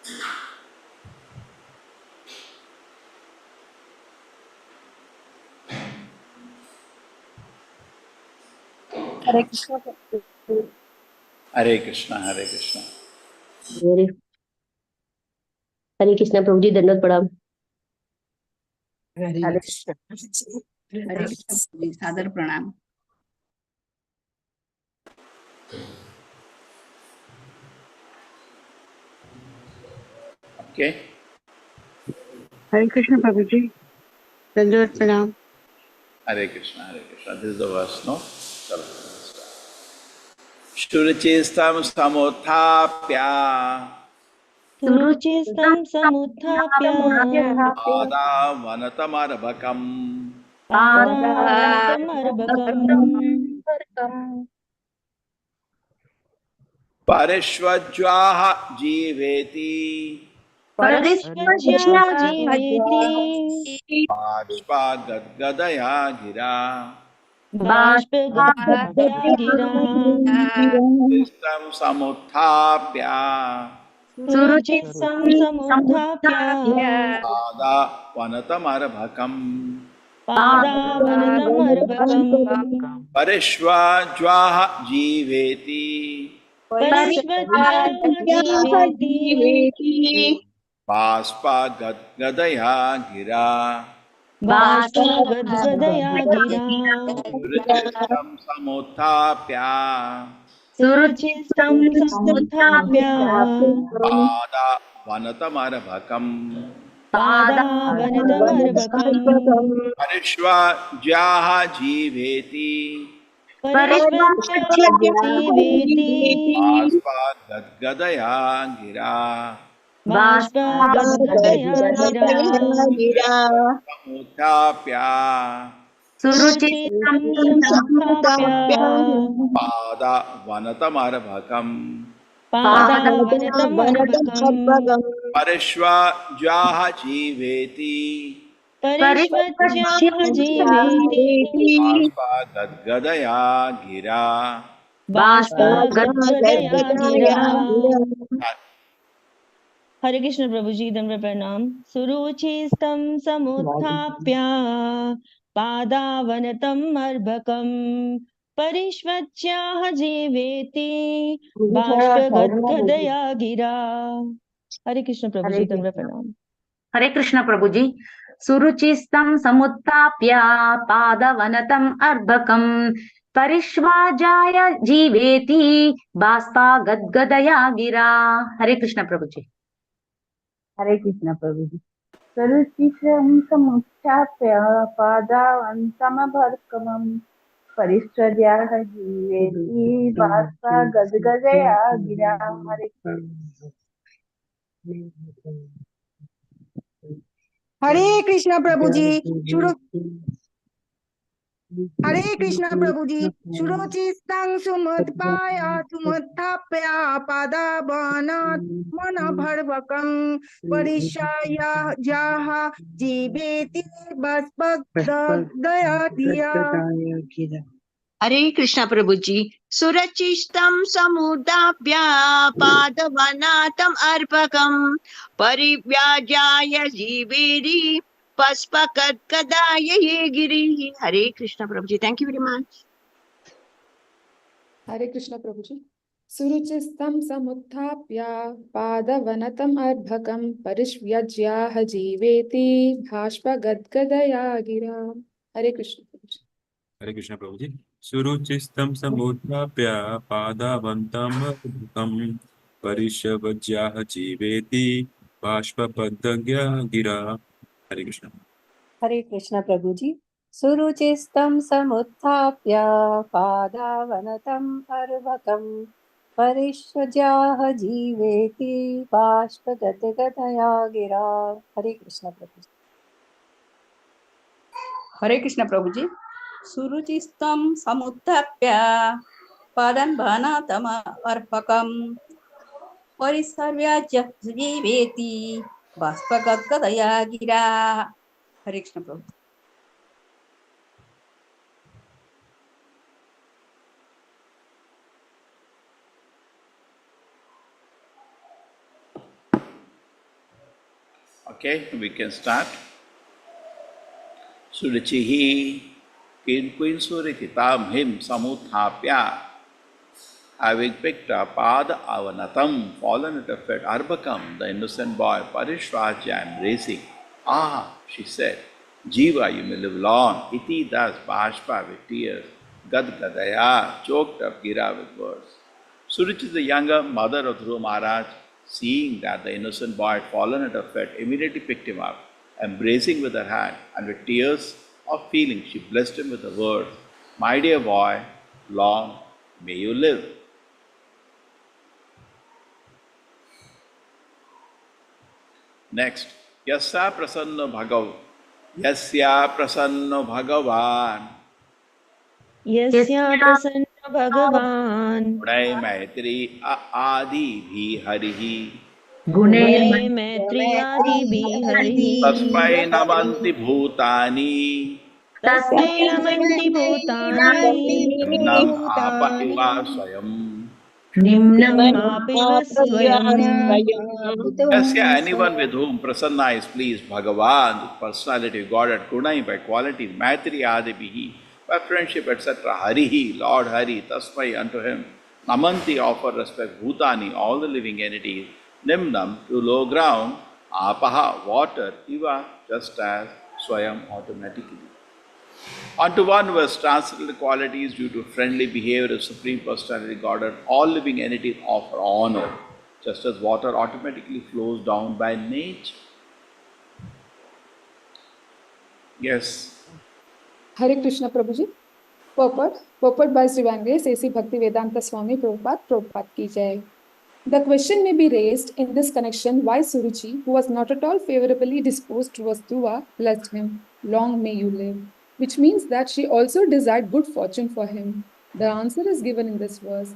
Hare Krishna. Hare Krishna, Hare Krishna. हरे कृष्णा प्रभु जी, दंडवत प्रणाम। हरे कृष्ण जी, सादर प्रणाम। Okay. हरे कृष्ण प्रभु जी, दंडवत प्रणाम। Hare Krishna, Hare Krishna. This is the verse, no? Shurichistam samuthapya सुरुचिस्तं समुत्थाप्य आदावनतमर्भकम् पादावनतमर्भकम् परिष्वज्वाह जीवेति परिष्वज्याः जीवेति बाष्पागद्गदया गिरा बाष्पगद्गदया गिरा चिस्तं समुत्थाप्य सुरुचिस्तं समुत्थाप्य आदावनतमर्भकम् पादावनतमर्भकम् परिष्वज्वाह जीवेति परिष्वज्याः जीवेति बाष्पागद्गदया गिरा बाष्पगद्गदया गिरा रुचिस्तं समुत्थाप्य सुरुचिस्तं समुत्थाप्य पादावनतमर्भकम् पादावनतमर्भकम् परिष्वज्याः जीवेति परिष्वज्याः जीवेति बाष्पागद्गदया गिरा बाष्पगद्गदया गिरा समुत्थाप्य सुरुचिस्तं समुत्थाप्य पादावनतमर्भकम् पादावनतमर्भकम् परिष्वज्याः जीवेति परिष्वज्याः जीवेति बाष्पागद्गदया गिरा बाष्पगद्गदया गिरा। हरे कृष्ण प्रभु जी, दंड प्रणाम। सुरुचिस्तं समुत्थाप्य पादावनतम् अर्भकम् परिष्वज्याः जीवेति बाष्पगद्गदया गिरा। हरे कृष्ण प्रभु जी, दंड प्रणाम। हरे कृष्ण प्रभु जी। सुरुचिस्तं समुत्थाप्य पादवनतम् अर्भकम् परिष्वाजाय जीवेति बाष्पा गद्गदया गिरा। हरे कृष्ण प्रभु जी। हरे कृष्ण प्रभु जी। सरुचिषं समुत्थाप्य पादावनतमर्भकम् परिष्वज्याः जीवेति बाष्पगद्गदया गिरा। हरे कृष्ण प्रभु जी। हरे कृष्ण प्रभु जी। सुरुचिस्तं समुत्थाप्य पादावनतमर्भकम् परिष्वज्याः जीवेति बाष्पगद्गदया गिरा। हरे कृष्ण प्रभु जी। सुरचिस्तं समुदाभ्य पादवनातम् अर्भकम् परिव्याजाय जीवेरि पस्पकद्गदाय ये गिरि। हरे कृष्ण प्रभु जी, थैंक यू वेरी मच। हरे कृष्ण प्रभु जी। सुरुचिस्तं समुत्थाप्य पादवनतम् अर्भकम् परिष्वज्याः जीवेति बाष्पगद्गदया गिरा। हरे कृष्ण प्रभु जी। हरे कृष्ण प्रभु जी। सुरुचिस्तं समुत्थाप्य पादावनतम् अर्भकम् परिष्वज्याः जीवेति बाष्पगद्गदया गिरा। हरे कृष्ण। हरे कृष्ण प्रभु जी। सुरुचिस्तं समुत्थाप्य पादावनतम् अर्भकम् परिष्वज्याः जीवेति बाष्पगद्गदया गिरा। हरे कृष्ण प्रभु जी। हरे कृष्ण प्रभु जी। सुरुचिस्तं समुत्थाप्य पादवनतम् अर्भकम् परिष्वज्याः जीवेति बाष्पगद्गदया गिरा। हरे कृष्ण प्रभु। Okay, we can start. Suruchihi Queen Surititam him Samuthapya, having picked up Pada Avanatam, fallen at her feet, Arbakam, the innocent boy, Parishvaja, embracing. Ah, she said, Jiva, you may live long. Iti das Bhashpa with tears, Gadgadaya, choked up Gira with words. Suruchi, the younger mother of Dhruva Maharaj, seeing that the innocent boy had fallen at her feet, immediately picked him up, embracing with her hand, and with tears of feeling, she blessed him with the words, My dear boy, long may you live. Next, Yasya Prasanna Bhagav, Yasya Prasanna Bhagavan, Yasya prasanna bhagavan Gunai Maitri Adi Bhi Harihi, Gune Maitriyadi Harihi Tasmai Namanti Bhutani, Tasmai namanti bhutani Nimnam Apa Iva Swayam. Nimnam apiva swayam. Yasya, anyone with whom Prasanna is pleased, Bhagavan, the personality of God at Gunai by qualities, Maitri Adibihi, by friendship, etc. Harihi, Lord Hari, Tasmai unto him. Namanti offer respect, Bhutani, all the living entities. Nimnam, to low ground, Apaha, water, Iva, just as Swayam, automatically. Unto one who has transcendental qualities due to friendly behavior of Supreme Personality Godhead, all living entities offer honor, just as water automatically flows down by nature. Yes. Hare Krishna Prabhuji. Purport by Sri Vangresh A.C. Bhakti Vedanta Swami Prabhupada ki jai. The question may be raised in this connection why Suruchi, who was not at all favorably disposed towards Dhruva, blessed him, long may you live, which means that she also desired good fortune for him. The answer is given in this verse.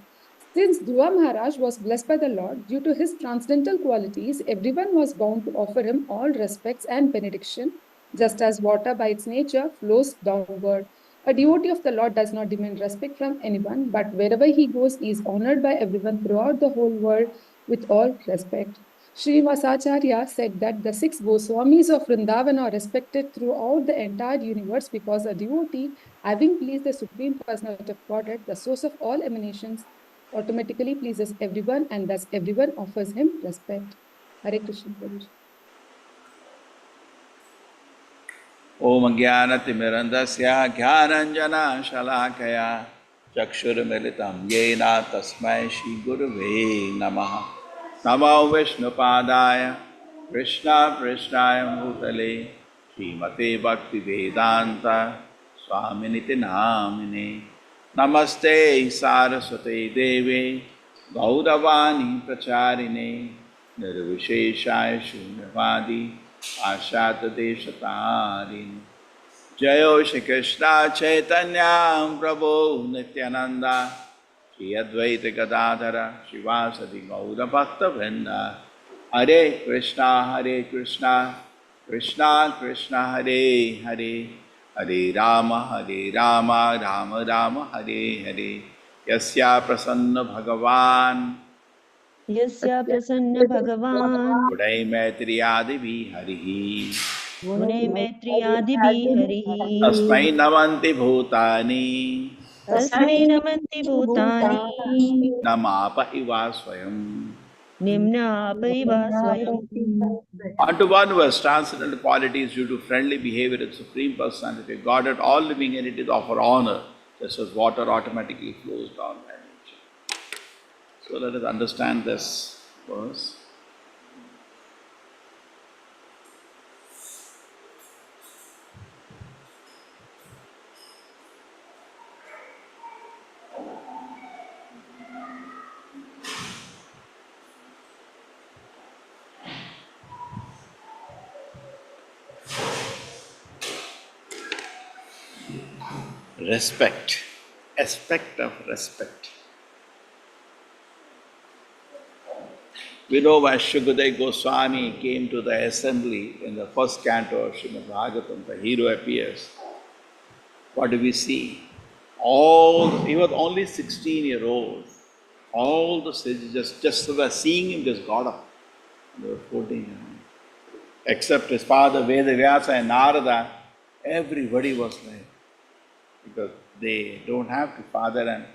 Since Dhruva Maharaj was blessed by the Lord, due to his transcendental qualities, everyone was bound to offer him all respects and benediction, just as water by its nature flows downward. A devotee of the Lord does not demand respect from anyone, but wherever he goes, he is honored by everyone throughout the whole world with all respect. Srinivasacharya said that the 6 Goswamis of Vrindavan are respected throughout the entire universe because a devotee, having pleased the Supreme Personality of Godhead, the source of all emanations, automatically pleases everyone and thus everyone offers him respect. Hare Krishna Prabhuji. Om Jnanatimirandasya Jnananjana Shalakaya Chakshurmilitam Yena Tasmai Shri Gurave Namaha. Namo Vishnupadaya Krishna Prishnaya Bhutale Srimate Bhakti Vedanta Swaminiti Namine. Namaste Saraswate Deve Gaudavani Pracharine Nirvisheshaya Shunyavadi Ashata Deshatarin. Jayo Shri Krishna Chaitanya Prabhu Nityananda Shri Advaita Gadadhara Shivasati Gaura Bhakta Vrinda. Hare Krishna Krishna Krishna Hare Hare, Hare Rama Rama Rama Hare Hare. Yasya Prasanna Bhagavan Yasya prasanna bhagavan Udai Maitriyadi Harihi Gune Maitriyadi Harihi Tasmai Namanti Bhutani Tasmai namanti bhutani Namapa Iva Swayam. Nimna apaiva swayam. Unto one who has transcendental qualities due to friendly behavior and Supreme Personality, God and all living entities offer honor, just as water automatically flows down by nature. So let us understand this verse. Respect, aspect of respect. We know when Shukadeva Goswami came to the assembly in the first canto of Srimad Bhagavatam, the hero appears. What do we see? He was only 16-year-old. All the sages just were seeing him just got up. They were quoting him. Except his father, Vedavyasa and Narada, everybody was there. Because they don't have the father and,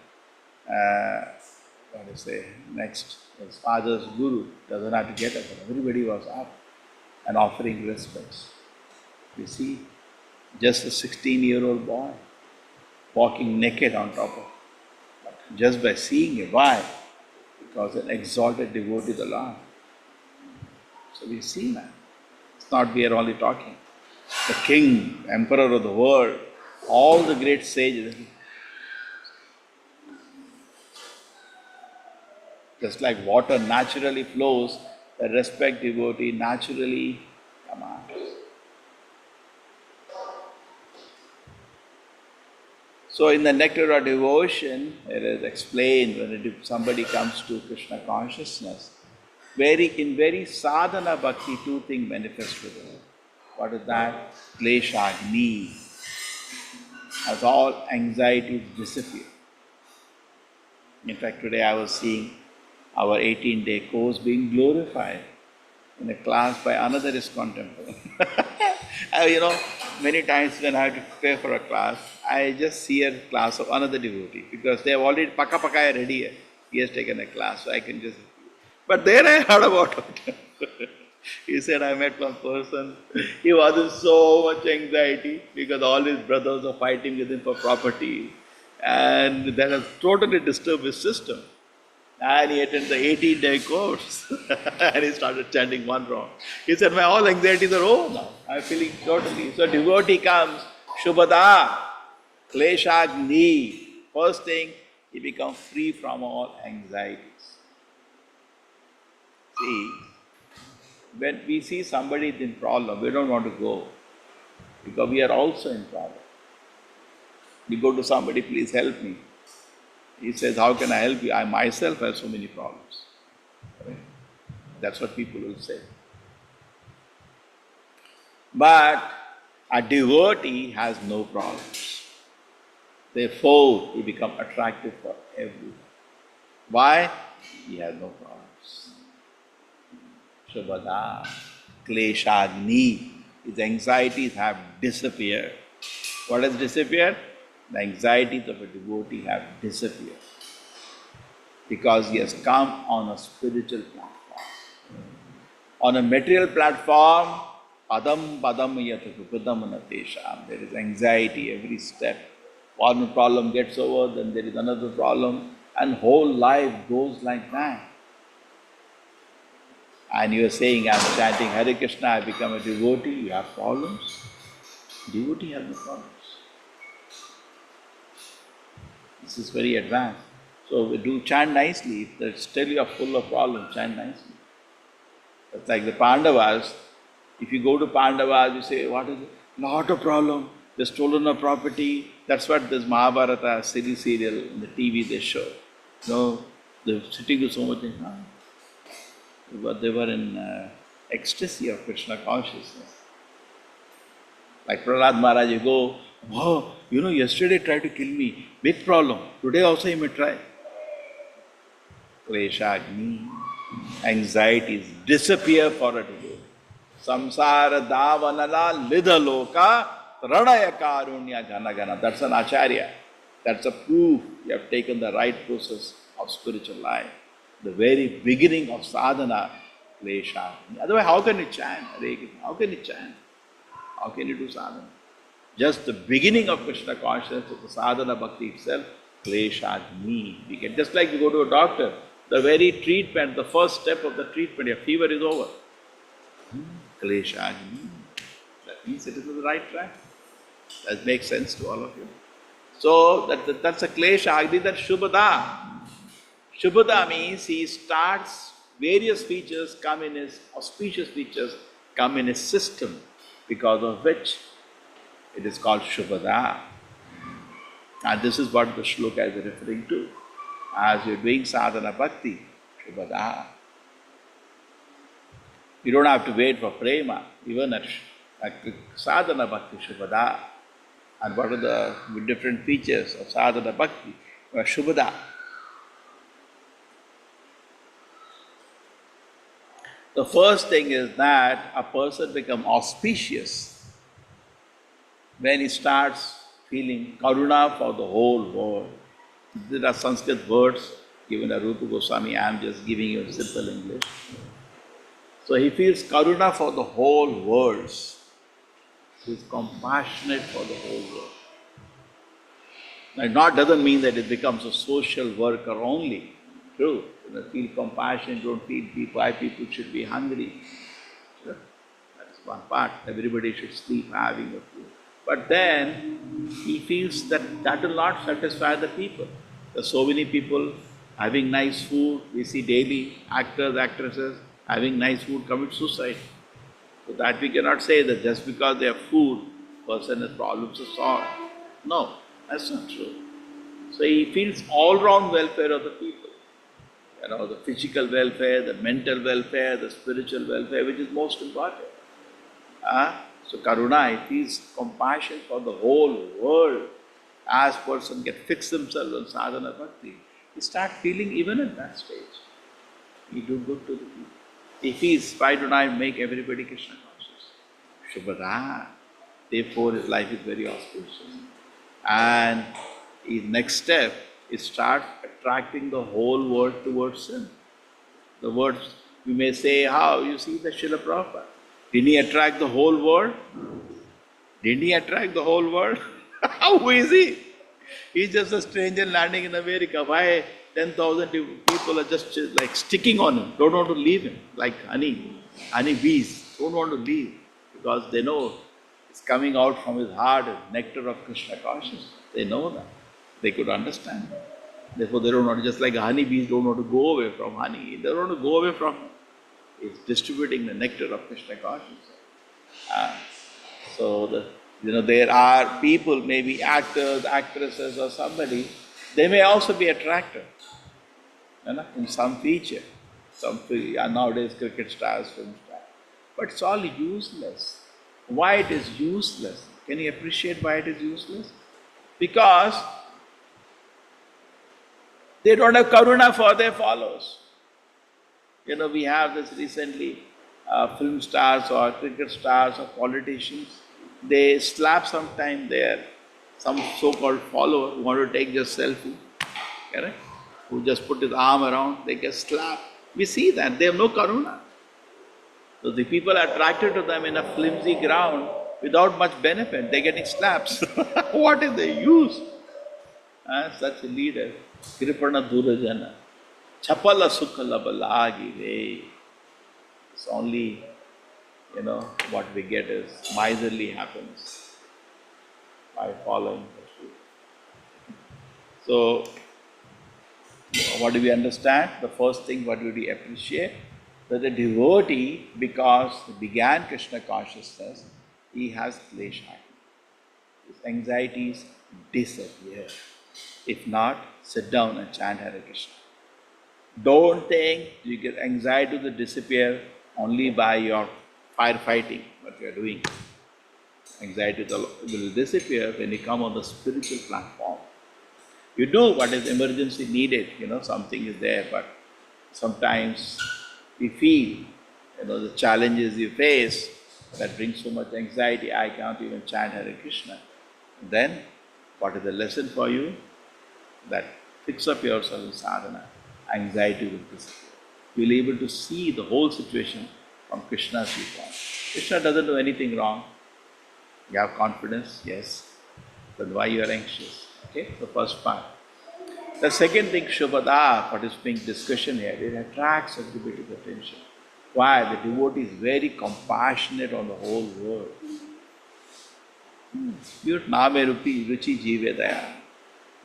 what do you say, next, his father's guru doesn't have to get up. Everybody was up and offering respects. You see, just a 16-year-old boy walking naked on top of it. Just by seeing it. Why? Because an exalted devotee of the Lord. So we see that. It's not we are only talking. The king, emperor of the world, all the great sages. Just like water naturally flows, the respect devotee naturally commands. So in the Nectar of Devotion, it is explained when somebody comes to Krishna consciousness, in very sadhana bhakti, two things manifest with it. What is that? Klesha, Agni. As all anxieties disappear. In fact, today I was seeing our 18-day course being glorified in a class by another ISKCON temple. Many times when I have to prepare for a class, I just see a class of another devotee because they have already paka ready. He has taken a class, so I can just. But there I heard about it. He said, I met one person, he was in so much anxiety because all his brothers are fighting with him for property, and that has totally disturbed his system. And he attended the 18-day course and he started chanting one round. He said, my all anxieties are over now. I'm feeling totally. So devotee comes, Shubhada, Kleshagni. First thing, he becomes free from all anxieties. See, when we see somebody is in problem, we don't want to go because we are also in problem. We go to somebody, please help me. He says, how can I help you? I myself have so many problems. Right? That's what people will say. But a devotee has no problems. Therefore, he becomes attractive for everyone. Why? He has no problems. Shubhada, Kleshagni. His anxieties have disappeared. What has disappeared? The anxieties of a devotee have disappeared because he has come on a spiritual platform. On a material platform, padam yatapudam natesham. There is anxiety every step. One problem gets over, then there is another problem, and whole life goes like that. And you are saying, I am chanting Hare Krishna, I become a devotee, you have problems? Devotee has no problems. This is very advanced. So we do chant nicely. If the still you are full of problems, chant nicely. It's like the Pandavas. If you go to Pandavas, you say, what is it? Not a problem. They've stolen a property. That's what this Mahabharata silly serial in the TV they show. No, they're sitting with so much in hand. But they were in ecstasy of Krishna consciousness. Like Prahlad Maharaj, you go, oh, yesterday tried to kill me. Big problem. Today also he may try. Kleshagni. Anxieties disappear for a devotee. Samsara davanala lidhaloka ranaya karunya gana. That's an acharya. That's a proof you have taken the right process of spiritual life. The very beginning of sadhana, Kleshagni. Otherwise, how can you chant? How can you chant? How can you do sadhana? Just the beginning of Krishna consciousness, of the sadhana bhakti itself, Kleshagni. We get just like you go to a doctor, the very treatment, the first step of the treatment, your fever is over. Kleshagni. That means it is on the right track. That makes sense to all of you. So that's a Kleshagni, that's Shubhada. Shubhada means he starts, various features come in his, auspicious features come in his system, because of which it is called Shubhada. And this is what the shloka is referring to. As you're doing sadhana bhakti, Shubhada. You don't have to wait for prema, even at sadhana bhakti, Shubhada. And what are the different features of sadhana bhakti? Shubhada. The first thing is that a person becomes auspicious when he starts feeling karuna for the whole world. There are Sanskrit words given by Rupa Goswami. I am just giving you simple English. So he feels karuna for the whole world. He is compassionate for the whole world. Now, it not doesn't mean that it becomes a social worker only. True. Feel compassion, don't feel why people should be hungry. Sure. That's one part. Everybody should sleep having a food. But then he feels that that will not satisfy the people. There are so many people having nice food. We see daily actors, actresses having nice food commit suicide. So that we cannot say that just because they have food, person has problems to solve. No, that's not true. So he feels all-round welfare of the people. The physical welfare, the mental welfare, the spiritual welfare, which is most important. So karuna, he feels compassion for the whole world. As person can fix themselves on sadhana bhakti, he starts feeling even at that stage. He do good to the people. He feels, why don't I make everybody Krishna conscious? Shubhara. Therefore his life is very auspicious. And his next step is start attracting the whole world towards him. The words, we may say, how? You see the Srila Prabhupada. Didn't he attract the whole world? Didn't he attract the whole world? How is he? He's just a stranger landing in America. Why 10,000 people are just like sticking on him, don't want to leave him, like honey bees, don't want to leave, because they know it's coming out from his heart, nectar of Krishna consciousness. They know that. They could understand that. Therefore, they don't want to, just like honey bees don't want to go away from honey, they don't want to go away from him. It's distributing the nectar of Krishna consciousness. So, there are people, maybe actors, actresses or somebody, they may also be attracted in some feature. Nowadays cricket stars, film stars. But it's all useless. Why it is useless? Can you appreciate why it is useless? Because they don't have karuna for their followers. We have this recently, film stars or cricket stars or politicians, they slap sometime there, some so-called follower who want to take just selfie, correct? Who just put his arm around, they get slapped. We see that, they have no karuna. So the people are attracted to them in a flimsy ground without much benefit, they're getting slaps. What is the use? Such a leader, Kripana Durajana, Chapala Sukhala Balagi Ve. It's only, what we get is miserly happiness by following the truth. So, what do we understand? The first thing, what do we appreciate? That the devotee, because he began Krishna consciousness, he has klesha. His anxieties disappear. If not, sit down and chant Hare Krishna. Don't think you get anxiety to disappear only by your firefighting, what you are doing. Anxiety will disappear when you come on the spiritual platform. You do what is emergency needed, something is there, but sometimes we feel, the challenges you face that bring so much anxiety, I can't even chant Hare Krishna. Then, what is the lesson for you? That fix up yourself in sadhana, anxiety will disappear. You will be able to see the whole situation from Krishna's viewpoint. Krishna doesn't do anything wrong. You have confidence, yes. Then why you are anxious? Okay, the first part. The second thing, Shubhada, what is being discussion here, it attracts everybody's attention. Why? The devotee is very compassionate on the whole world. Yut name rupi ruchi jivedaya.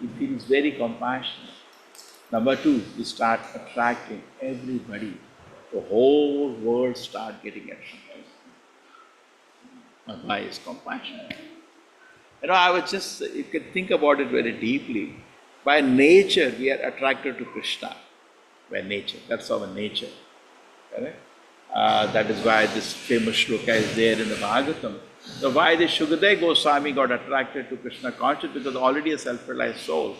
He feels very compassionate. Number two, you start attracting everybody. The whole world start getting attracted. Why is compassionate? I was just, you can think about it very deeply. By nature, we are attracted to Krishna. By nature, that's our nature. Correct? That is why this famous shloka is there in the Bhagavatam. So why the Shukadeva Goswami got attracted to Krishna consciousness? Because already a self-realized soul.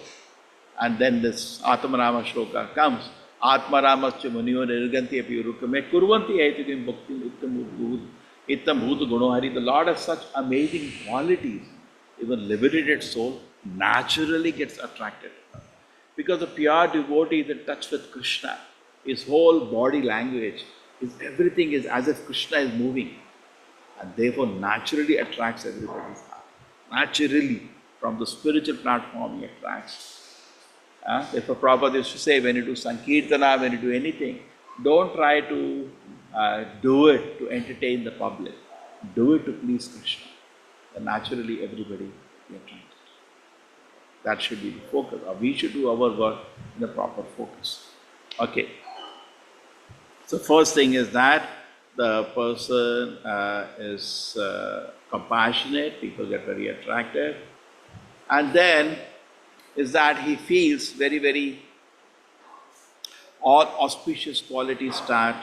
And then this Atmarama shloka comes. Atmaramascha muniyo nirganti api urukame kurvanti aitukim bhakti ittam bhut gunohari. The Lord has such amazing qualities. Even liberated soul naturally gets attracted. Because the pure devotee is in touch with Krishna. His whole body language, everything is as if Krishna is moving. And therefore naturally attracts everybody's heart. Naturally, from the spiritual platform, he attracts. Therefore, Prabhupada used to say, when you do Sankirtana, when you do anything, don't try to do it to entertain the public. Do it to please Krishna. Then naturally, everybody will be attracted. That should be the focus. Or we should do our work in the proper focus. Okay. So first thing is that the person is compassionate, people get very attracted. And then is that he feels very, very, all auspicious qualities start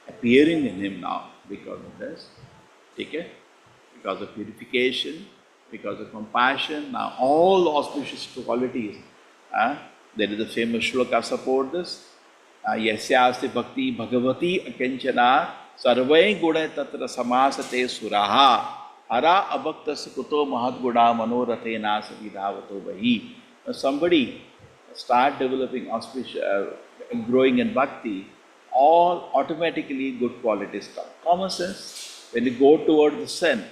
appearing in him now because of this. Okay? Because of purification, because of compassion. Now all auspicious qualities, there is a famous shloka support this. Yasyasti bhakti bhagavati akanchana sarvai guna tatra samasate suraha hara abhaktas kuto mahatguna manoratena savidhavato vahi. Somebody start developing auspicious, growing in bhakti, all automatically good qualities come. Common sense. When you go toward the sun,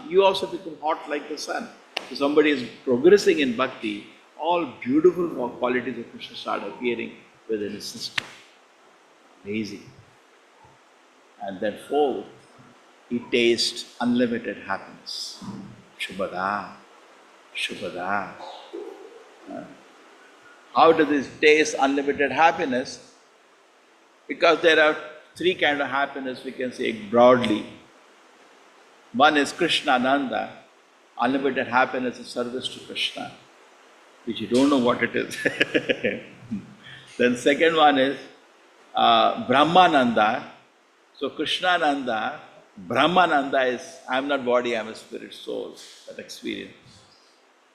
you also become hot like the sun. So somebody is progressing in bhakti, all beautiful qualities of Krishna start appearing within his system. Amazing. And then fourth, he tastes unlimited happiness. Shubhada. Shubhada. How does this taste unlimited happiness? Because there are three kinds of happiness we can say broadly. One is Krishnananda, unlimited happiness is service to Krishna, which you don't know what it is. Then second one is Brahmananda. So Krishnananda, Brahmananda is, I am not body, I am a spirit, soul, that experience.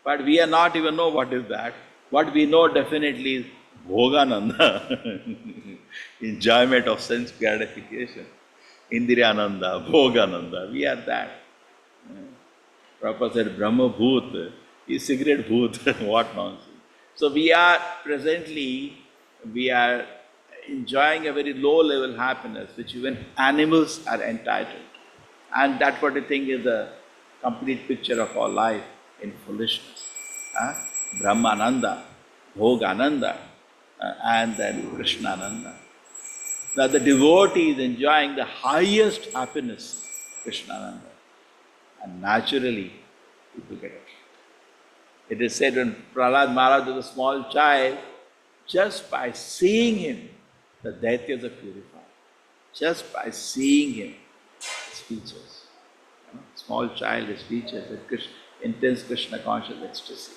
But we are not even know what is that. What we know definitely is Bhogananda, enjoyment of sense gratification. Indriyananda, Bhogananda, we are that. Prabhupada said Brahma Bhoot, is cigarette Bhoot, what nonsense. So we are presently, we are enjoying a very low level happiness which even animals are entitled. And that what I think is the complete picture of our life in foolishness. Brahmananda, Bhogananda, and then Krishnananda. Now the devotee is enjoying the highest happiness, Krishnananda. And naturally, people get it. It is said when Prahlad Maharaj was a small child, just by seeing him, the Daityas are purified. Just by seeing him, his features. Small child, his features, intense Krishna conscious ecstasy.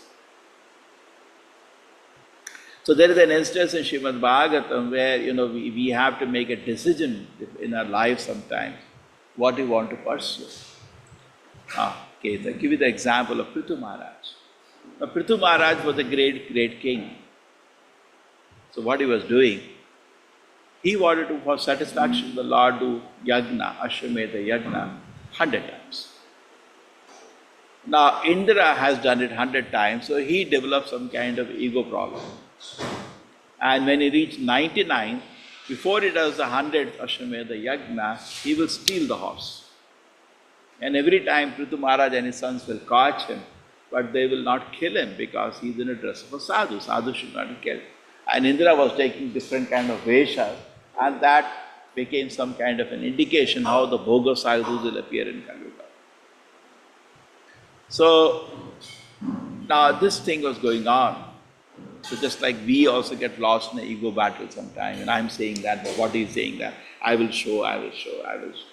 So there is an instance in Srimad Bhagavatam where we have to make a decision in our life sometimes what we want to pursue. Okay, so I'll give you the example of Prithu Maharaj. Now, Prithu Maharaj was a great king. So what he was doing, he wanted to, for satisfaction of the Lord, do yagna, Ashwamedha yagna, 100 times. Now, Indra has done it 100 times, so he developed some kind of ego problem. And when he reached 99, before he does the 100th Ashwamedha yagna, he will steal the horse. And every time Prithu Maharaj and his sons will catch him, but they will not kill him because he is in a dress of a sadhu. Sadhu should not be killed. And Indra was taking different kind of veshas, and that became some kind of an indication how the bogus sadhus will appear in Kali Yuga. So now this thing was going on. So just like we also get lost in an ego battle sometime, and I'm saying that, but what is saying that? I will show, I will show, I will show.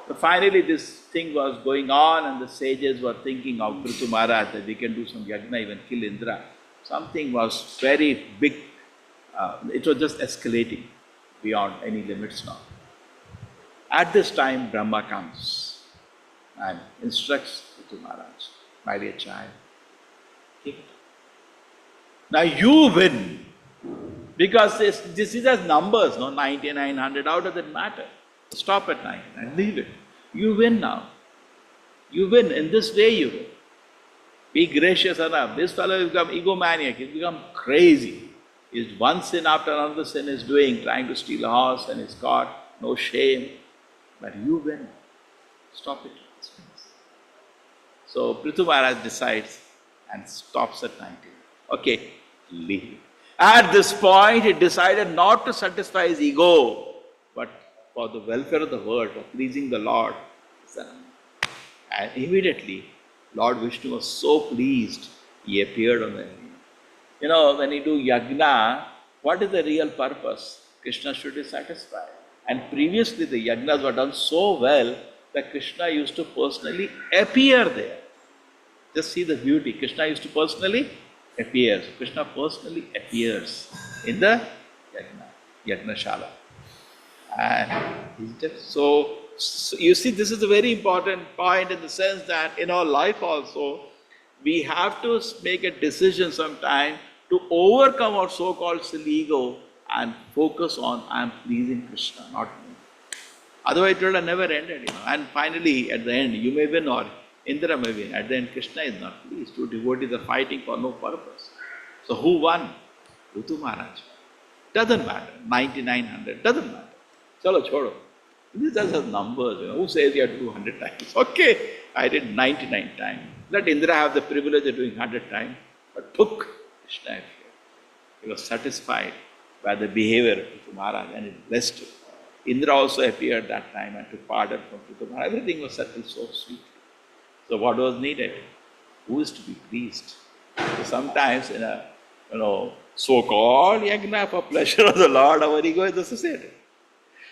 So finally this thing was going on, and the sages were thinking of Prithu Maharaj that we can do some yagna, even kill Indra. Something was very big. It was just escalating beyond any limits now. At this time, Brahma comes and instructs Prithu Maharaj, my dear child, keep it. Now you win. Because this is as numbers, no? 9900, how does it matter? Stop at 99, leave it. You win now. You win. In this way you win. Be gracious enough. This fellow has become egomaniac. He's become crazy. He's one sin after another sin is doing, trying to steal a horse and he's caught. No shame. But you win. Stop it. So Prithu Maharaj decides and stops at 90. Okay, leave it. At this point, he decided not to satisfy his ego, but for the welfare of the world, for pleasing the Lord. And immediately, Lord Vishnu was so pleased, he appeared on the scene. You know, when you do yajna, what is the real purpose? Krishna should be satisfied. And previously, the yajnas were done so well that Krishna used to personally appear there. Just see the beauty. Krishna used to personally appear. So Krishna personally appears in the yajna shala. And so you see, this is a very important point in the sense that in our life also, we have to make a decision sometime to overcome our so-called silly ego and focus on, I am pleasing Krishna, not me. Otherwise, it will have never ended, And finally, at the end, you may win or Indra may win. At the end, Krishna is not pleased. Two devotees are fighting for no purpose. So who won? Prithu Maharaj. Doesn't matter. 9900. Doesn't matter. Chalo, chodo. These are just numbers. Who says you have to do 100 times? Okay, I did 99 times. Let Indra have the privilege of doing 100 times. But Krishna appeared. He was satisfied by the behavior of Prithu Maharaj and it blessed him. Indra also appeared that time and took pardon from Prithu Maharaj. Everything was settled so sweetly. So what was needed? Who is to be pleased? So sometimes in a so-called yajna for pleasure of the Lord, our ego is associated.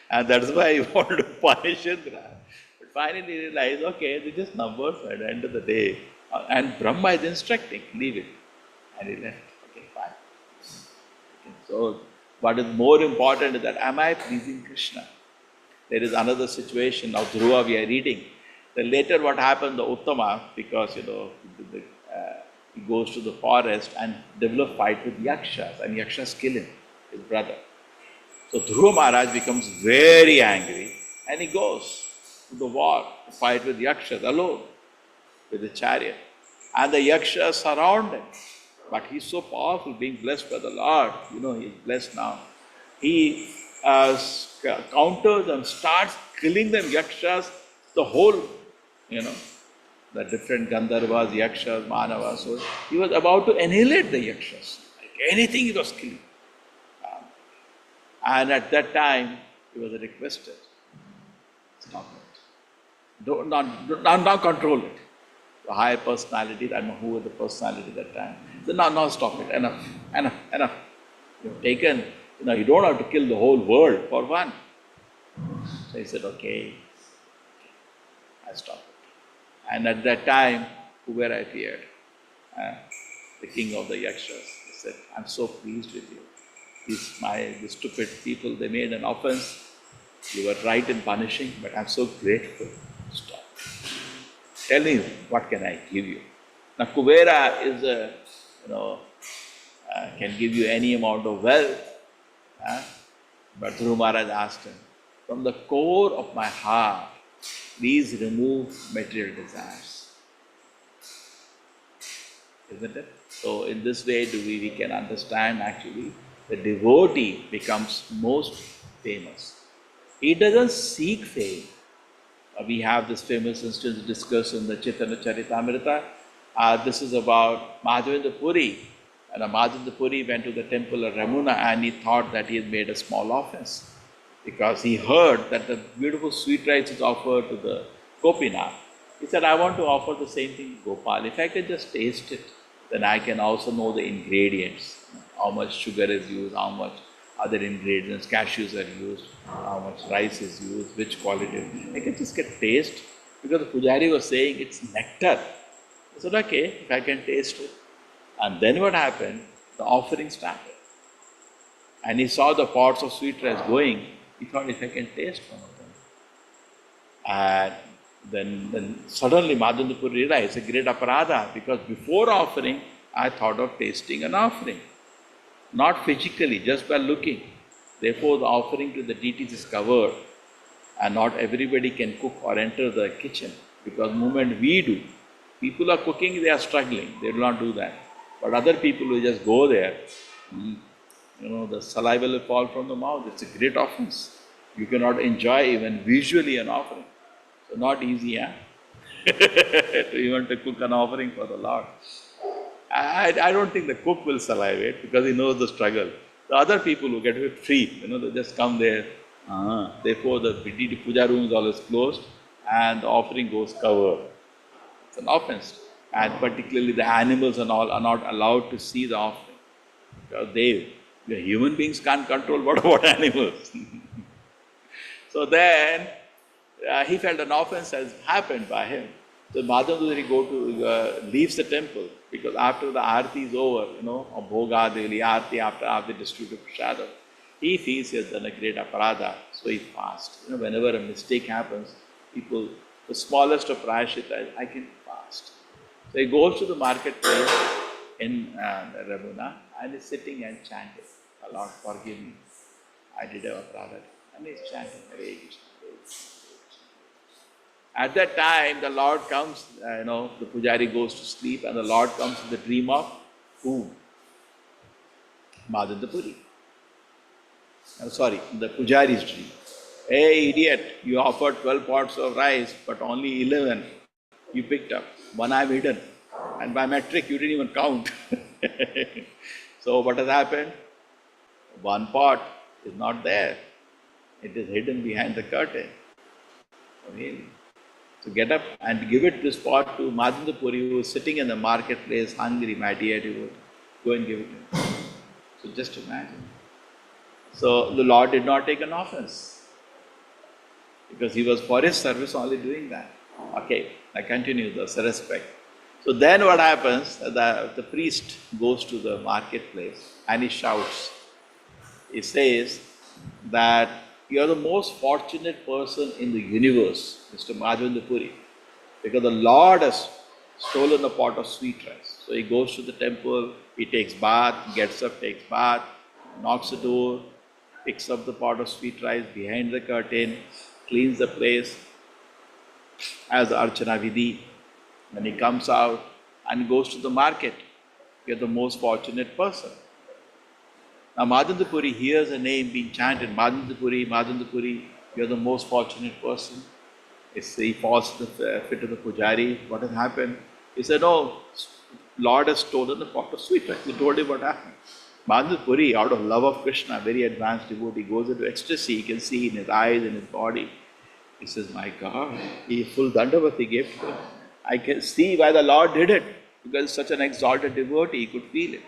And that's why he wanted to punish Indra. But finally he realized, okay, they're just numbers at the end of the day. And Brahma is instructing, leave it. And he left. Okay, fine. Okay, so what is more important is that, am I pleasing Krishna? There is another situation. Now Dhruva we are reading. Then later what happened, the Uttama, because he goes to the forest and develop fight with Yakshas, and Yakshas kill him, his brother. So Dhruva Maharaj becomes very angry and he goes to the war to fight with Yakshas alone, with the chariot. And the Yakshas surround him. But he's so powerful, being blessed by the Lord. He's blessed now. He counters them, starts killing them, Yakshas, the whole, the different Gandharvas, Yakshas, Manavas. So he was about to annihilate the Yakshas. Like anything he was killing. And at that time, he was requested, stop it. Not control it. The higher personality, I don't know who was the personality at that time. He said, no, stop it. Enough. You've taken, you don't have to kill the whole world for one. So he said, okay, I stop it. And at that time, Kubera appeared, the king of the Yakshas. He said, I'm so pleased with you. These stupid people, they made an offense. You were right in punishing, but I'm so grateful. Stop. Tell me, what can I give you? Now, Kubera is can give you any amount of wealth. But Dhruva Maharaj asked him, from the core of my heart, please remove material desires. Isn't it? So in this way, we can understand actually the devotee becomes most famous. He doesn't seek fame. We have this famous instance discussed in the Chaitanya Charitamrita. This is about Madhavendra Puri. And Madhavendra Puri went to the temple of Ramuna and he thought that he had made a small offense. Because he heard that the beautiful sweet rice is offered to the Gopinath. He said, I want to offer the same thing to Gopal. If I can just taste it, then I can also know the ingredients. How much sugar is used, how much other ingredients, cashews are used, how much rice is used, which quality. I can just get taste. Because the Pujari was saying it's nectar. I said, okay, if I can taste it. And then what happened? The offering started. And he saw the pots of sweet rice going. He thought, if I can taste one of them. And then suddenly Madhavendra Puri realized it's a great aparadha, because before offering, I thought of tasting an offering. not physically, just by looking. Therefore, the offering to the deities is covered, and not everybody can cook or enter the kitchen, because the moment we do, people are cooking, they are struggling, they will not do that. But other people will just go there, the saliva will fall from the mouth. It's a great offense. You cannot enjoy even visually an offering. So not easy, to even to cook an offering for the Lord. I don't think the cook will salivate because he knows the struggle. The other people who get it free, they just come there. Therefore, the puja room is always closed and the offering goes covered. It's an offense. And particularly the animals and all are not allowed to see the offering. Because the human beings can't control what animals. So then, he felt an offense has happened by him. So Madhavendra leaves the temple because after the Aarti is over, or Bhoga, daily Aarti, after the distribution of Prasada, he feels he has done a great aparadha, so he fasts. Whenever a mistake happens, people, the smallest of prayashita, I can fast. So he goes to the marketplace in Ramuna and is sitting and chanting, Lord, forgive me, I did a aparadha. And he's chanting, Hare Krishna. At that time, the Lord comes, the pujari goes to sleep and the Lord comes in the dream of who? Madhavendra Puri. The pujari's dream. Hey idiot, you offered 12 pots of rice, but only 11 you picked up. One I've hidden. And by metric, you didn't even count. So what has happened? One pot is not there. It is hidden behind the curtain. Really? So get up and give it this pot to Madhavendra Puri, who is sitting in the marketplace, hungry, my dear devotee. Go and give it to him. So just imagine. So the Lord did not take an offense, because he was for his service only doing that. Okay, I continue the respect. So then what happens, the priest goes to the marketplace and he shouts. He says that you are the most fortunate person in the universe, Mr. Madhavendra Puri, because the Lord has stolen a pot of sweet rice. So he goes to the temple, he takes bath, gets up, takes bath, knocks the door, picks up the pot of sweet rice behind the curtain, cleans the place as Archana Vidhi. When he comes out and goes to the market, you're the most fortunate person. Now Madhavendra Puri hears a name being chanted, Madhavendra Puri, you're the most fortunate person. He falls to the feet of the pujari. What has happened? He said, oh, Lord has stolen the pot of sweet rice. He told him what happened. Madhavendra Puri, out of love of Krishna, very advanced devotee, goes into ecstasy. He can see in his eyes, in his body. He says, my God, he full Dandavati gave to him. I can see why the Lord did it, because such an exalted devotee, he could feel it.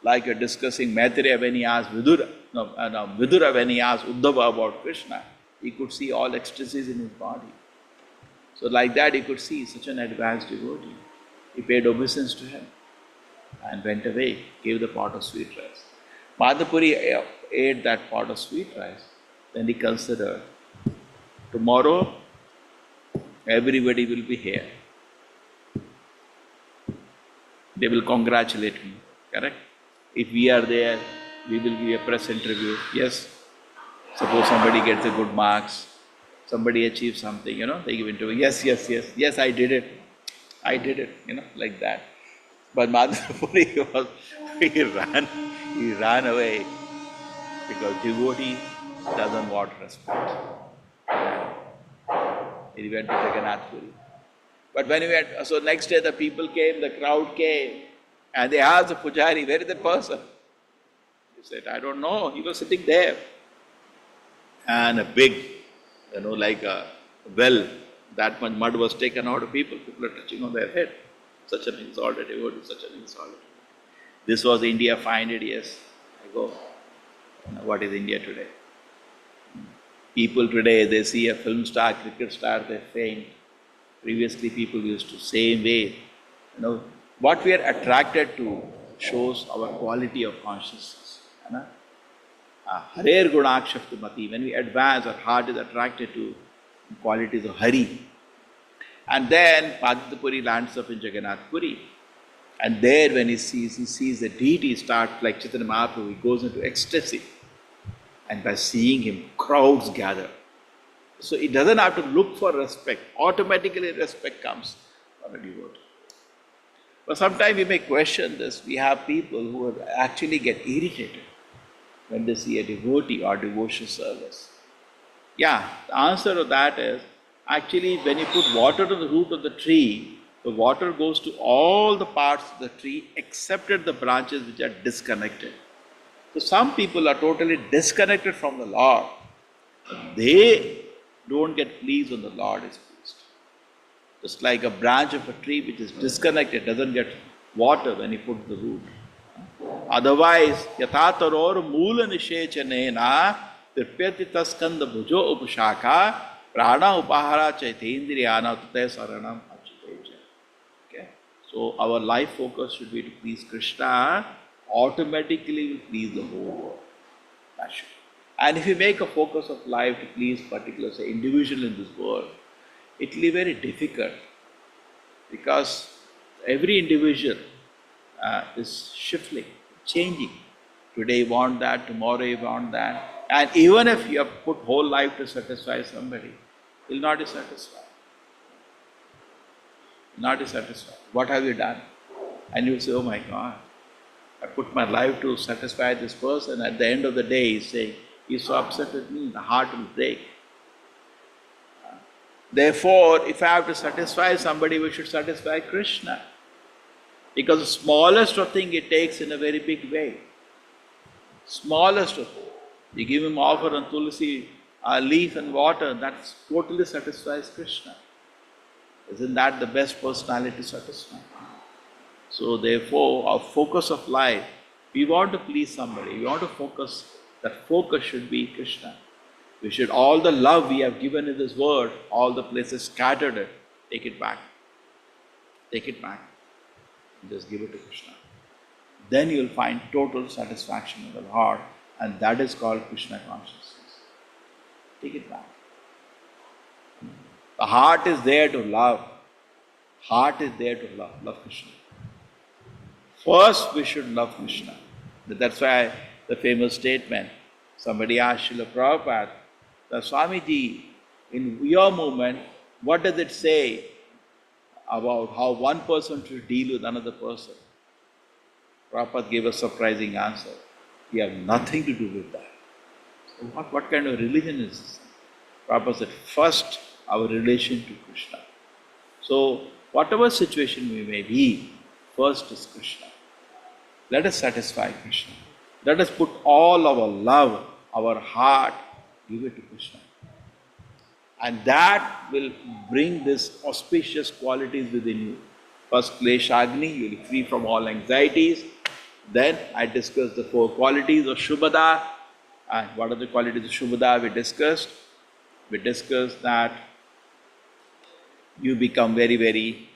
Like you're discussing Maitreya when he asked Vidura when he asked Uddhava about Krishna, he could see all ecstasies in his body. So like that he could see such an advanced devotee. He paid obeisance to him and went away, gave the pot of sweet rice. Madhavendra Puri ate that pot of sweet rice. Then he considered, tomorrow everybody will be here. They will congratulate me, correct? If we are there, we will give a press interview. Yes, suppose somebody gets a good marks, somebody achieves something, they give interview. Yes, I did it, like that. But Madhavendra Puri he ran away because devotee doesn't want respect. He went to Jagannath Puri. But when he went, so next day the people came, the crowd came, and they asked the pujari, where is the person? He said, I don't know, he was sitting there. And a big, like a well, that much mud was taken out of people. People are touching on their head. Such an exalted devotee, such an exalted. This was India 500 years ago. What is India today? People today, they see a film star, cricket star, they faint. Previously, people used to same way. What we are attracted to shows our quality of consciousness. Harer gunakshaftu mati. When we advance, our heart is attracted to qualities of Hari. And then Madhavendra Puri lands up in Jagannath Puri. And there when he sees the deity start, like Chaitanya Mahaprabhu, he goes into ecstasy. And by seeing him, crowds gather. So he doesn't have to look for respect. Automatically respect comes from a devotee. But sometimes we may question this. We have people who actually get irritated when they see a devotee or devotion service. Yeah, the answer to that is, actually when you put water to the root of the tree, the water goes to all the parts of the tree except the branches which are disconnected. So some people are totally disconnected from the Lord. They don't get pleased when the Lord is pleased. Just like a branch of a tree which is disconnected doesn't get water when you put the root. Otherwise, yatataror moola nishechanena tirpyati taskanda bhujo upashaka prana upahara chaitendriyana tate saranam achiteja. Okay? So our life focus should be to please Krishna, automatically will please the whole world. That should. And if you make a focus of life to please particular, say, individual in this world, it will be very difficult because every individual is shifting, changing. Today you want that, tomorrow you want that. And even if you have put whole life to satisfy somebody, he will not be satisfied. Not be satisfied. What have you done? And you will say, oh my God, I put my life to satisfy this person. At the end of the day, he's saying, he's so upset with me, the heart will break. Therefore, if I have to satisfy somebody, we should satisfy Krishna. Because the smallest of thing it takes in a very big way. Smallest of thing. You give him offer on tulsi, leaf and water, that totally satisfies Krishna. Isn't that the best personality to satisfy? So therefore, our focus of life, we want to please somebody, we want to focus, that focus should be Krishna. We should, all the love we have given in this world, all the places scattered it, take it back. Take it back. And just give it to Krishna. Then you will find total satisfaction in the heart, and that is called Krishna consciousness. Take it back. The heart is there to love. Heart is there to love. Love Krishna. First, we should love Krishna. That's why the famous statement, somebody asked Srila Prabhupada, Swamiji, in your movement, what does it say about how one person should deal with another person? Prabhupada gave a surprising answer. We have nothing to do with that. So what kind of religion is this? Prabhupada said, first, our relation to Krishna. So, whatever situation we may be, first is Krishna. Let us satisfy Krishna. Let us put all our love, our heart, give it to Krishna. And that will bring these auspicious qualities within you. First, Kleshagni, you will be free from all anxieties. Then I discussed the 4 qualities of Shubhada. And what are the qualities of Shubhada we discussed? We discussed that you become very, very,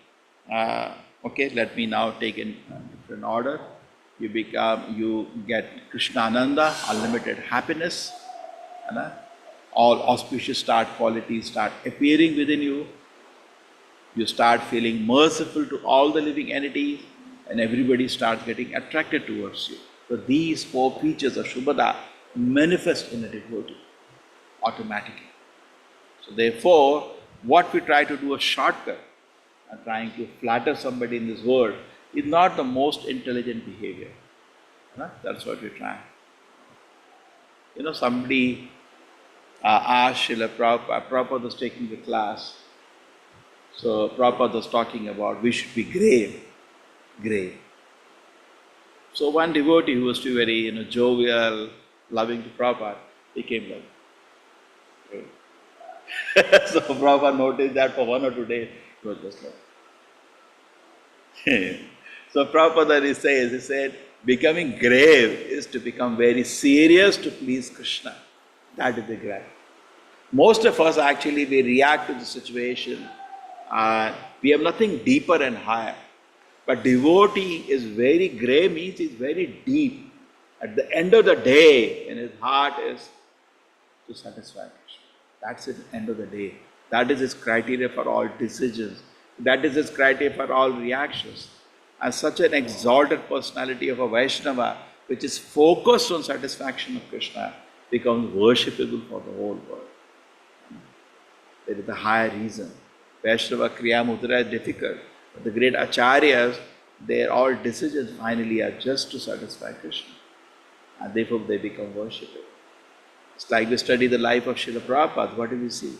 okay, let me now take in different order. You get Krishnananda, unlimited happiness. All auspicious qualities start appearing within you. You start feeling merciful to all the living entities, and everybody starts getting attracted towards you. So these 4 features of Shubhada manifest in a devotee automatically. So therefore, what we try to do a shortcut and trying to flatter somebody in this world is not the most intelligent behavior. That's what we try. Somebody asked Srila Prabhupada, Prabhupada was taking the class. So Prabhupada was talking about we should be grave. So one devotee who was too very jovial, loving to Prabhupada, became like grave. So Prabhupada noticed that for 1 or 2 days, it was just like. So Prabhupada he said, becoming grave is to become very serious to please Krishna. That is the grave. Most of us actually, we react to the situation. We have nothing deeper and higher. But devotee is very grave, means he is very deep. At the end of the day, in his heart is to satisfy Krishna. That's it, end of the day. That is his criteria for all decisions. That is his criteria for all reactions. as such an exalted personality of a Vaishnava, which is focused on satisfaction of Krishna, becomes worshipable for the whole world. There is a higher reason. Vaishnava Kriya Mudra is difficult. But the great Acharyas, their all decisions finally are just to satisfy Krishna. And therefore they become worshipable. It's like we study the life of Srila Prabhupada. What do we see?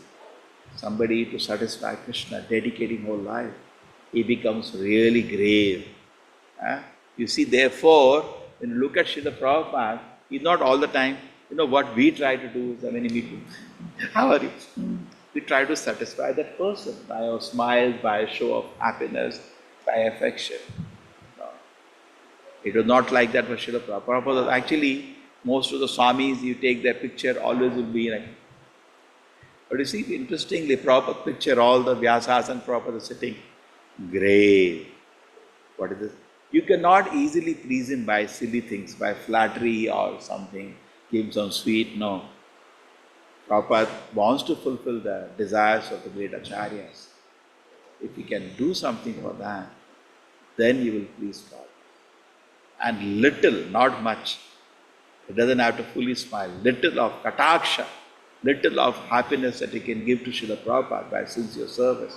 Somebody to satisfy Krishna, dedicating whole life. He becomes really grave. You see, therefore, when you look at Srila Prabhupada, he's not all the time, what we try to do is, when we meet him, how are you? We try to satisfy that person by our smiles, by a show of happiness, by affection. No. It was not like that for Srila Prabhupada. Prabhupada, actually, most of the Swamis, you take their picture, always will be like. But you see, interestingly, Prabhupada picture, all the Vyasas and Prabhupada sitting grave. What is this? You cannot easily please him by silly things, by flattery or something, give some sweet, no. Prabhupada wants to fulfill the desires of the great Acharyas. If he can do something for that, then he will please God. And little, not much. He doesn't have to fully smile. Little of kataksha, little of happiness that he can give to Srila Prabhupada by sincere service.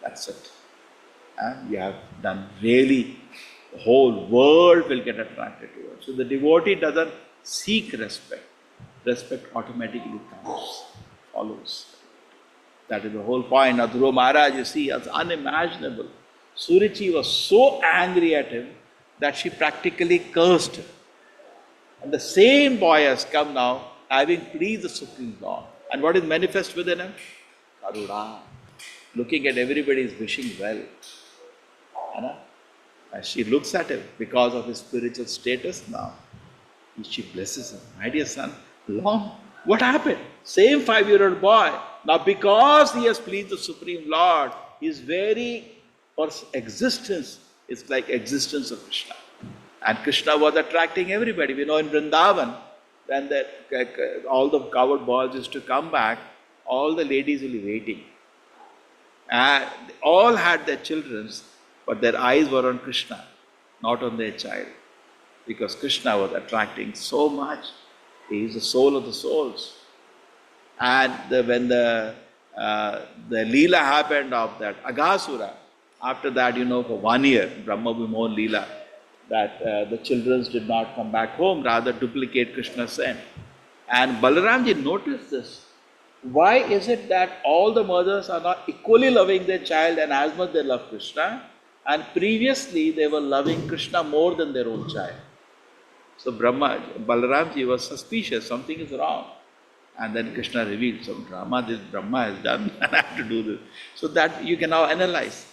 That's it. And you have done really, the whole world will get attracted to it. So the devotee doesn't seek respect. Respect automatically comes, follows. That is the whole point. Now, Dhruva Maharaj, you see, it's unimaginable. Suruchi was so angry at him that she practically cursed him. And the same boy has come now, having pleased the Supreme Lord. And what is manifest within him? Karuna. Looking at everybody is wishing well. As she looks at him, because of his spiritual status now, she blesses him. My dear son, what happened? Same 5-year-old boy. Now because he has pleased the Supreme Lord, his very existence is like existence of Krishna. And Krishna was attracting everybody. We know in Vrindavan, when all the coward boys used to come back, all the ladies will be waiting. And they all had their children, but their eyes were on Krishna, not on their child. Because Krishna was attracting so much. He is the soul of the souls. And when the Leela happened of that Aghasura, after that, for 1 year, Brahma Vimohan Leela, that the children did not come back home, rather duplicate Krishna's sin. And Balaramji noticed this. Why is it that all the mothers are not equally loving their child and as much they love Krishna? And previously they were loving Krishna more than their own child. So Balaramji was suspicious, something is wrong. And then Krishna revealed some drama, this Brahma has done, and I have to do this. So that you can now analyze.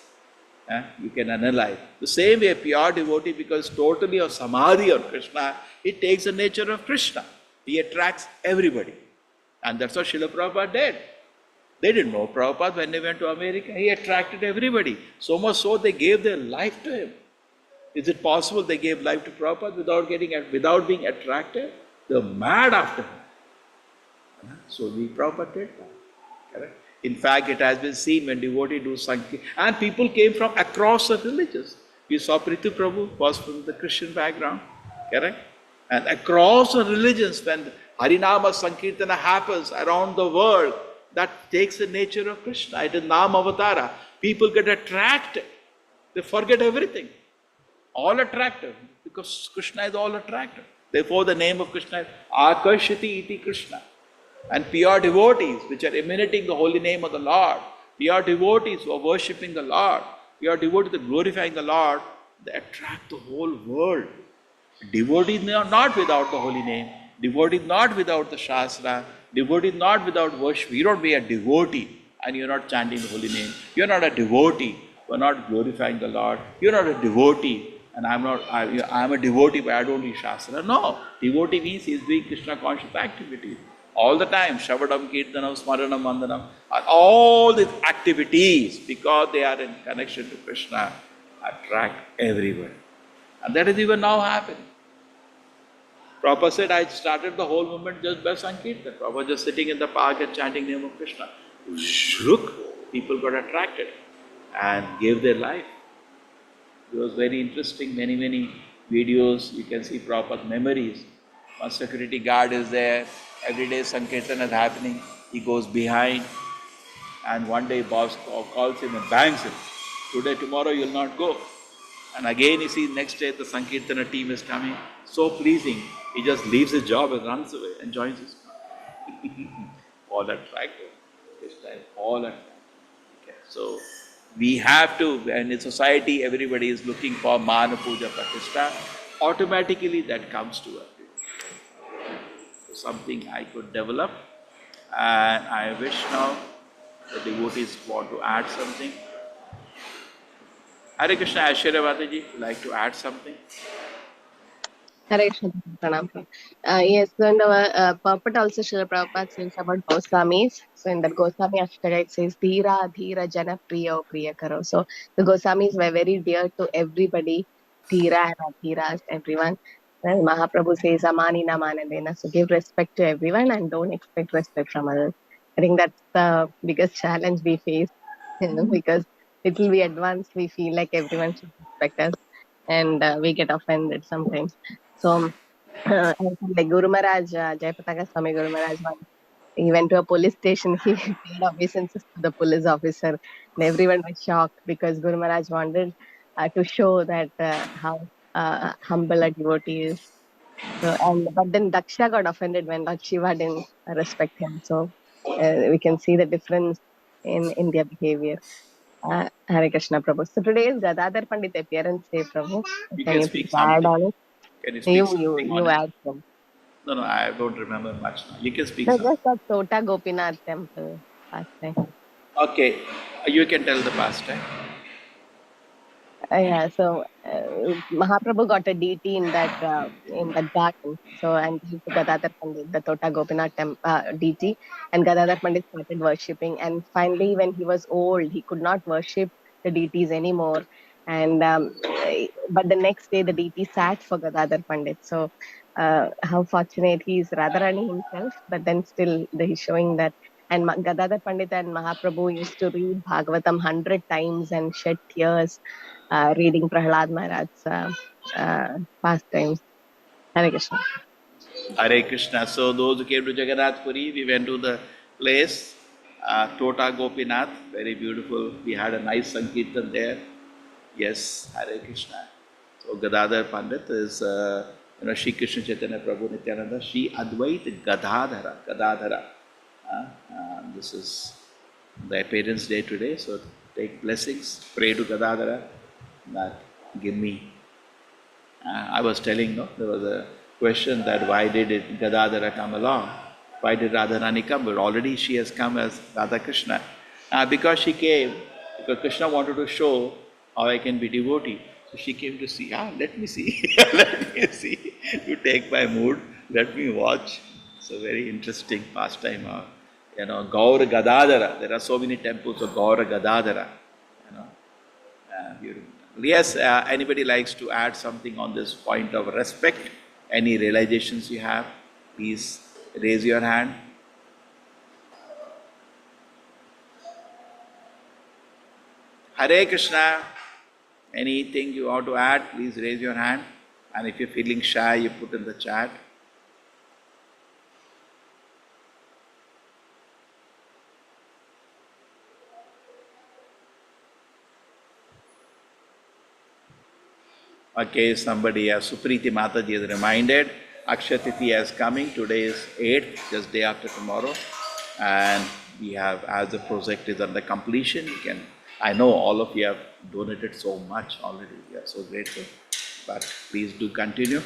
You can analyze. The same way, a pure devotee, because totally of samadhi on Krishna, it takes the nature of Krishna. He attracts everybody. And that's what Srila Prabhupada did. They didn't know Prabhupada when they went to America. He attracted everybody. So much so they gave their life to him. Is it possible they gave life to Prabhupada without being attracted? They were mad after him. So Prabhupada did that. Correct? In fact, it has been seen when devotees do Sankirtan, and people came from across the religions. You saw Prithu Prabhu was from the Christian background. Correct? And across the religions, when Harinama Sankirtana happens around the world, that takes the nature of Krishna. It is Nam Avatara. People get attracted. They forget everything. All attractive, because Krishna is all attractive. Therefore, the name of Krishna is Akarshiti iti Krishna. And pure devotees, which are emanating the holy name of the Lord, pure devotees who are worshipping the Lord, pure devotees who are glorifying the Lord, they attract the whole world. Devotees are not without the holy name. Devotees not without the Shastra. Devotees not without worship. You don't be a devotee and you're not chanting the holy name. You're not a devotee. You're not glorifying the Lord. You're not a devotee. And I'm a devotee, but I don't read Shastra. No. Devotee means he's doing Krishna conscious activity. All the time. Shavadam, Kirtanam, Smaranam, Vandanam. And all these activities, because they are in connection to Krishna, attract everyone. And that is even now happening. Prabhupada said, I started the whole movement just by Sankirtan. Prabhupada just sitting in the park and chanting the name of Krishna. Shrook, people got attracted and gave their life. It was very interesting, many videos. You can see proper memories. One security guard is there. Every day Sankirtan is happening. He goes behind. And one day boss calls him and bangs him. Today, tomorrow you'll not go. And again you see next day the Sankirtana team is coming. So pleasing. He just leaves his job and runs away and joins his car. All attractive. This time, all attractive. Okay. So we have to, and in society everybody is looking for Mana Puja Pratishtha. Automatically that comes to us. Something I could develop, and I wish now the devotees want to add something. Hare Krishna, Aishwarya Mataji, would like to add something? Hare Krishna, Pranam. Yes, so in the purport also Srila Prabhupada says about Goswamis. So in the Goswami Ashtaka it says Dhira, Dhira, Jana, Priya, Priya Karo. So the Goswamis were very dear to everybody, Dhira and Adhiras, everyone. And Mahaprabhu says Amani na manadena. So give respect to everyone and don't expect respect from others. I think that's the biggest challenge we face, because little we advance, we feel like everyone should respect us, and we get offended sometimes. So, like Guru Maharaj, Jayapataka Swami Guru Maharaj, he went to a police station, he paid obeisances to the police officer, and everyone was shocked because Guru Maharaj wanted to show that how humble a devotee is. So, but then Daksha got offended when Lord Shiva didn't respect him. So, we can see the difference in their behavior. Hare Krishna Prabhu. So today is Gadadhar Pandit appearance day, Prabhu. You Can can you speak please add something. on it? Can you speak something on You it? add some. No, I don't remember much now. You can speak No, something. just that Tota Gopinath temple last time. Okay, you can tell the pastime. Yeah, so Mahaprabhu got a deity in that garden. So, and he took Gadadhar Pandit, the Tota Gopinath deity, and Gadadhar Pandit started worshipping. And finally, when he was old, he could not worship the deities anymore. And but the next day, the deity sat for Gadadhar Pandit. So, how fortunate he is, Radharani himself. But then still, he's showing that. And Gadadhar Pandit and Mahaprabhu used to read Bhagavatam 100 times and shed tears reading Prahlad Maharaj's pastimes. Hare Krishna. Hare Krishna. So those who came to Jagannath Puri, we went to the place, Tota Gopinath, very beautiful. We had a nice Sankirtan there. Yes, Hare Krishna. So Gadadhar Pandit is, Shri Krishna Chaitanya Prabhu Nityananda, Shri Advait Gadadhara. This is the appearance day today, so take blessings, pray to Gadadhara that give me. I was telling, there was a question that why did Gadadhara come along? Why did Radharani come? But already she has come as Radha Krishna. Because she came, because Krishna wanted to show how I can be devotee. So she came to see, let me see, let me see. You take my mood, let me watch. So very interesting pastime. Gaur Gadadhara. There are so many temples of Gaur Gadadhara. Beautiful. Yes, anybody likes to add something on this point of respect? Any realizations you have? Please raise your hand. Hare Krishna. Anything you want to add, please raise your hand. And if you're feeling shy, you put in the chat. Okay, somebody, Supriti Mataji is reminded, Akshatiti is coming, today is 8th, just day after tomorrow, and we have, as the project is under completion, I know all of you have donated so much already, we are so grateful, but please do continue,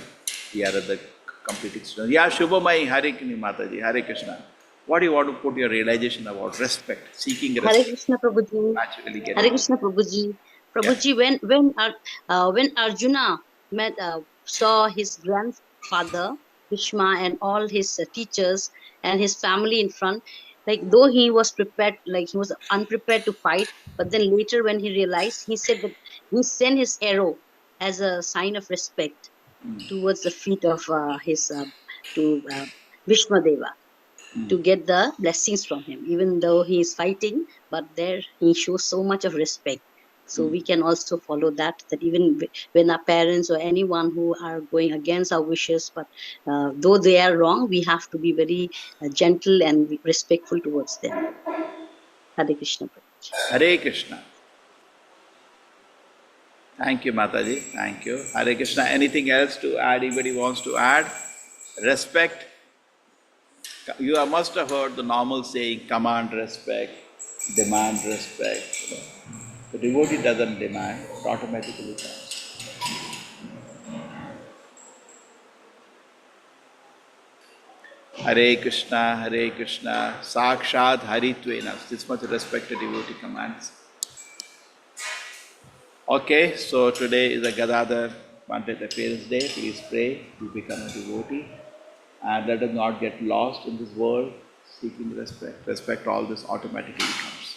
we are at the completing stage. Yeah, Shubhamai, Hare Krishna Mataji, Hare Krishna. What do you want to put your realization about respect, seeking respect? Hare Krishna Prabhuji. Naturally get Hare Krishna Prabhuji. Prabhuji, when Arjuna saw his grandfather Bhishma and all his teachers and his family in front, like though he was prepared, like he was unprepared to fight, but then later when he realized, he said that he sent his arrow as a sign of respect towards the feet of Bhishma Deva, to get the blessings from him, even though he is fighting, but there he shows so much of respect So we can also follow that, that even when our parents or anyone who are going against our wishes, but though they are wrong, we have to be very gentle and respectful towards them. Hare Krishna. Hare Krishna. Thank you, Mataji. Thank you. Hare Krishna. Anything else to add? Anybody wants to add? Respect. You must have heard the normal saying, command respect, demand respect. The devotee doesn't demand, it automatically comes. Hare Krishna, Sakshad Haritvena. This much respect the devotee commands. Okay, so today is a Gadadhar Pandit Appearance Day. Please pray to become a devotee. And let us not get lost in this world seeking respect. Respect, all this automatically comes.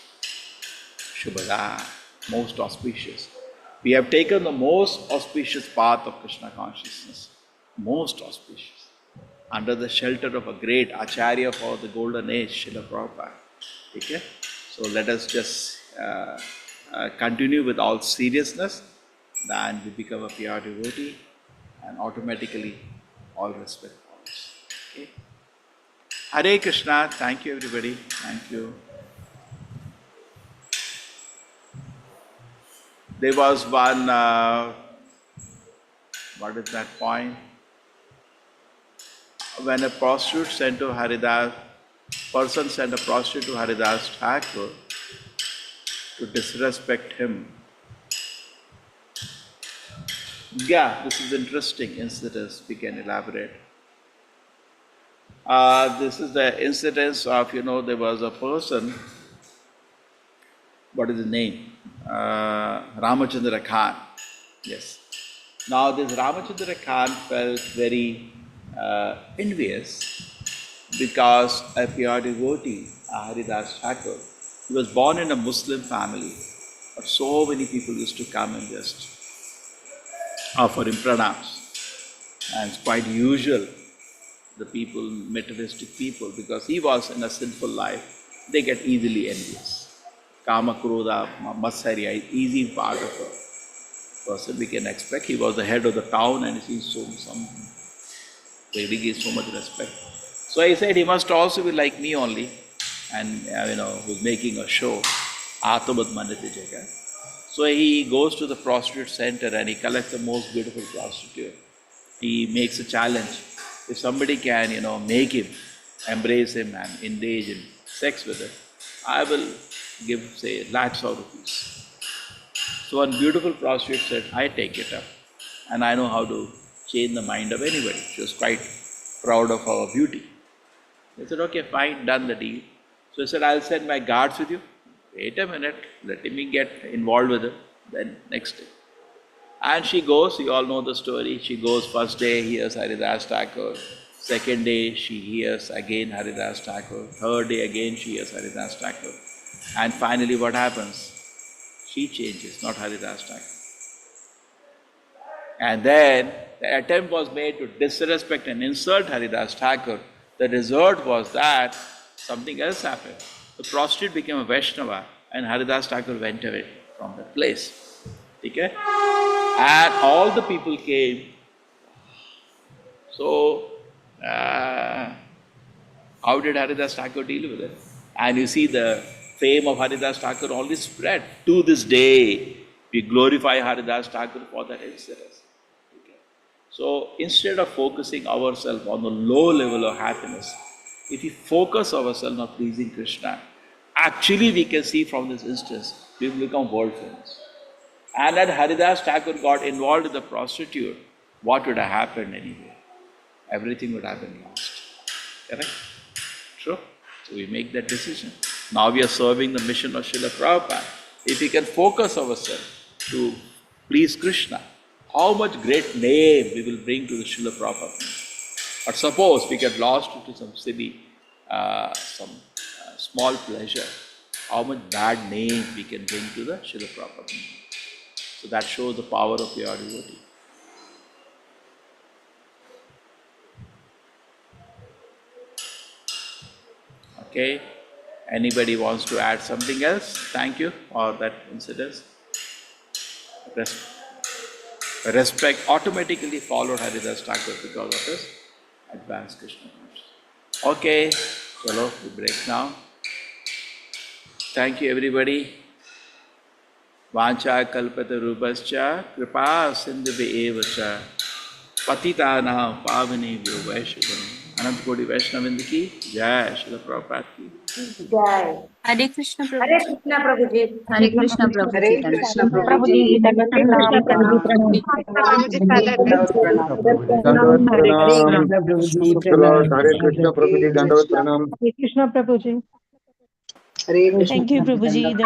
Shubhada, most auspicious. We have taken the most auspicious path of Krishna consciousness. Most auspicious. Under the shelter of a great Acharya for the golden age, Srila Prabhupada. Okay? So let us just continue with all seriousness, then we become a pure devotee, and automatically all respect follows. Okay? Hare Krishna. Thank you, everybody. Thank you. There was one, what is that point? When a prostitute sent to Haridas, person sent a prostitute to Haridas Thakur to disrespect him. Yeah, this is interesting incident. We can elaborate. This is the incidence of, there was a person, what is his name? Ramachandra Khan. Yes. Now this Ramachandra Khan felt very envious because a pure devotee, Haridas Thakur, he was born in a Muslim family, but so many people used to come and just offer him pranams. And it's quite usual, the people, materialistic people, because he was in a sinful life, they get easily envious. Kama, Krodha, Matsarya is easy part of a person we can expect. He was the head of the town and he really gives so much respect. So he said he must also be like me only, and who's making a show, Atamat Manati Jaga. So he goes to the prostitute center and he collects the most beautiful prostitute. He makes a challenge. If somebody can, make him, embrace him and engage in sex with him, I will give, say, lakhs of rupees. So one beautiful prostitute said, I take it up. And I know how to change the mind of anybody. She was quite proud of her beauty. They said, okay, fine, done the deal. So he said, I'll send my guards with you. Wait a minute, let me get involved with him. Then next day. And she goes, you all know the story. She goes, first day, hears Haridas Thakur. Second day, she hears again Haridas Thakur. Third day, again, she hears Haridas Thakur. And finally, what happens? She changes, not Haridas Thakur. And then the attempt was made to disrespect and insult Haridas Thakur. The result was that something else happened. The prostitute became a Vaishnava and Haridas Thakur went away from that place. Okay? And all the people came. So, how did Haridas Thakur deal with it? And you see the fame of Haridas Thakur only spread. To this day, we glorify Haridas Thakur for that incident. Okay. So, instead of focusing ourselves on the low level of happiness, if we focus ourselves on pleasing Krishna, actually we can see from this instance, we will become world famous. And that Haridas Thakur got involved with the prostitute, what would have happened anyway? Everything would have been lost. Correct? True? So we make that decision. Now we are serving the mission of Srila Prabhupada. If we can focus ourselves to please Krishna, how much great name we will bring to the Srila Prabhupada. But suppose we get lost into some silly, small pleasure, how much bad name we can bring to the Srila Prabhupada. So that shows the power of pure devotee. Okay, anybody wants to add something else? Thank you for that incident. respect automatically followed Haridas Thakur because of his advanced Krishna consciousness. Okay, chalo, we break now. Thank you everybody. Vancha kalpata rupascha kripa sindhubi evacha patitana pavanebhyo vaishnavim. Anant Koti Vaishnavinda ki jai, Srila Prabhupada ki Jai. Hare Krishna Hare Prabhuji. Krishna Prabhuji. Hare Krishna Prabhuji. Hare Krishna Prabhuji, Prabhuji. Dandavat Hare Pranam. Krishna Prabhuji. Prabhuji Dandavat Pranam. Dandavat Hare Pranam. Krishna Prabhuji. Subhaprabhat. Hare Pranam. Krishna Prabhuji. Hare Dandavat Krishna. Pranam. Hare Krishna Prabhuji. Hare Krishna. Thank you, Prabhuji.